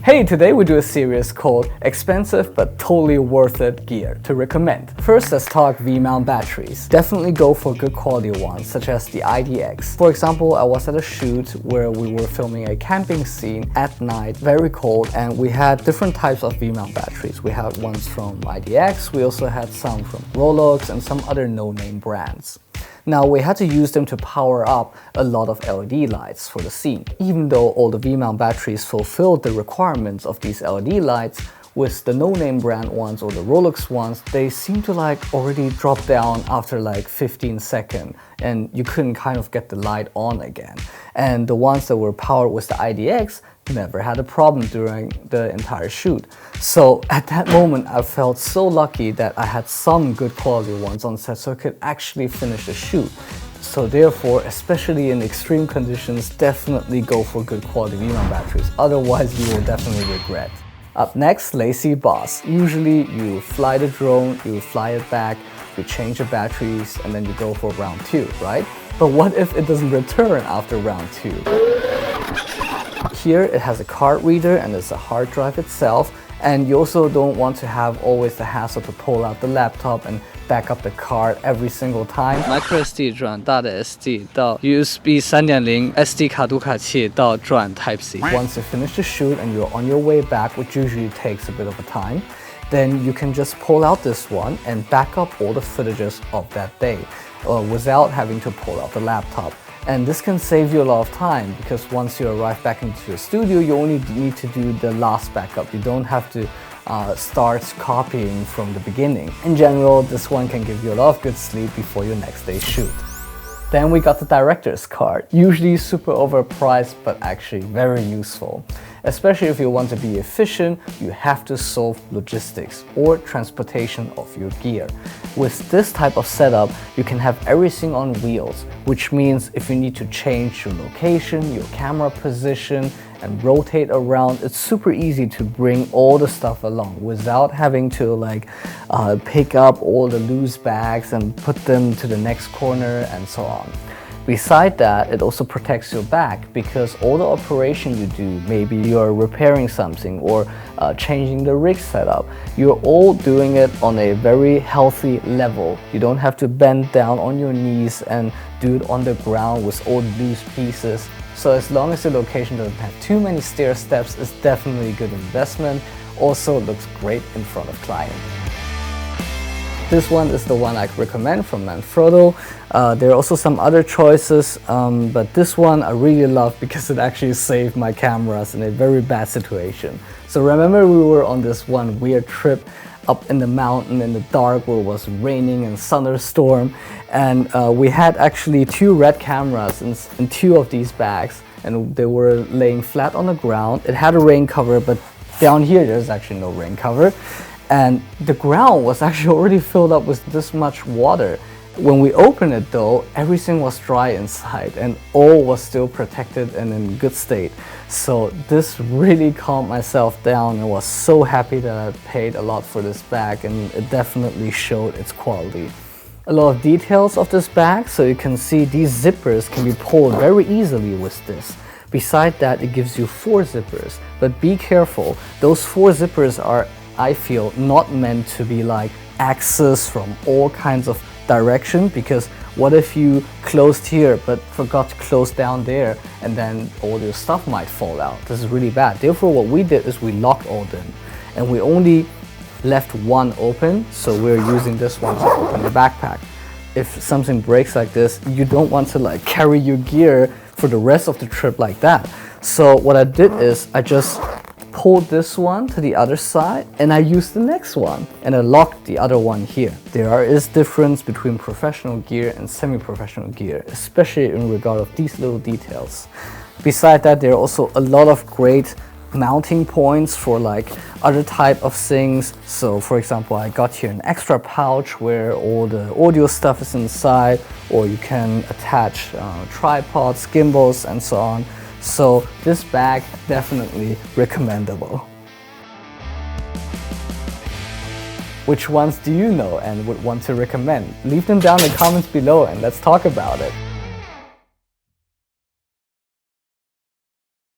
Hey, today we do a series called Expensive but Totally Worth It Gear to Recommend. First, let's talk V-mount batteries. Definitely go for good quality ones, such as the IDX. For example, I was at a shoot where we were filming a camping scene at night, very cold, and we had different types of V-mount batteries. We had ones from IDX, we also had some from Rolex and some other no-name brands. Now, we had to use them to power up a lot of LED lights for the scene. Even though all the V-mount batteries fulfilled the requirements of these LED lights, with the no-name brand ones or the Rolex ones, they seem to already drop down after 15 seconds and you couldn't kind of get the light on again. And the ones that were powered with the IDX never had a problem during the entire shoot. So at that moment, I felt so lucky that I had some good quality ones on set so I could actually finish the shoot. So therefore, especially in extreme conditions, definitely go for good quality V-mount batteries. Otherwise, you will definitely regret. Up next, LaCie Boss. Usually you fly the drone, you fly it back, you change the batteries, and then you go for round 2, right? But what if it doesn't return after round 2? Here it has a card reader and it's a hard drive itself, and you also don't want to have always the hassle to pull out the laptop and back up the card every single time. microSD 转大的 SD 到 USB 3.0 SD 卡读卡器到转 Type C. Once you finish the shoot and you're on your way back, which usually takes a bit of a time, then you can just pull out this one and back up all the footages of that day without having to pull out the laptop. And this can save you a lot of time because once you arrive back into your studio, you only need to do the last backup. You don't have to start copying from the beginning. In general, this one can give you a lot of good sleep before your next day's shoot. Then we got the director's card. Usually super overpriced, but actually very useful. Especially if you want to be efficient, you have to solve logistics or transportation of your gear. With this type of setup, you can have everything on wheels, which means if you need to change your location, your camera position, and rotate around, it's super easy to bring all the stuff along without having to pick up all the loose bags and put them to the next corner and so on. Beside that, it also protects your back because all the operation you do, maybe you're repairing something or changing the rig setup, you're all doing it on a very healthy level. You don't have to bend down on your knees and do it on the ground with all loose pieces. So as long as the location doesn't have too many stair steps, it's definitely a good investment. Also looks great in front of client. This one is the one I recommend from Manfrotto. There are also some other choices, but this one I really love because it actually saved my cameras in a very bad situation. So remember we were on this one weird trip up in the mountain in the dark where it was raining and thunderstorm, and we had actually 2 red cameras in 2 of these bags, and they were laying flat on the ground. It had a rain cover, but down here there's actually no rain cover, and the ground was actually already filled up with this much water. When we opened it though, everything was dry inside and all was still protected and in good state. So this really calmed myself down and was so happy that I paid a lot for this bag, and it definitely showed its quality. A lot of details of this bag, so you can see these zippers can be pulled very easily with this. Beside that, it gives you 4 zippers, but be careful, those 4 zippers are, I feel, not meant to be access from all kinds of direction, because what if you closed here but forgot to close down there and then all your stuff might fall out? This is really bad. Therefore, what we did is we locked all them and we only left one open, so we're using this one to open the backpack. If something breaks like this, you don't want to carry your gear for the rest of the trip like that. So what I did is I just pulled this one to the other side and I used the next one and I locked the other one here. There is difference between professional gear and semi-professional gear, especially in regard of these little details. Beside that, there are also a lot of great mounting points for other type of things. So for example, I got here an extra pouch where all the audio stuff is inside, or you can attach tripods, gimbals and so on. So this bag definitely recommendable. Which ones do you know and would want to recommend? Leave them down in the comments below and let's talk about it.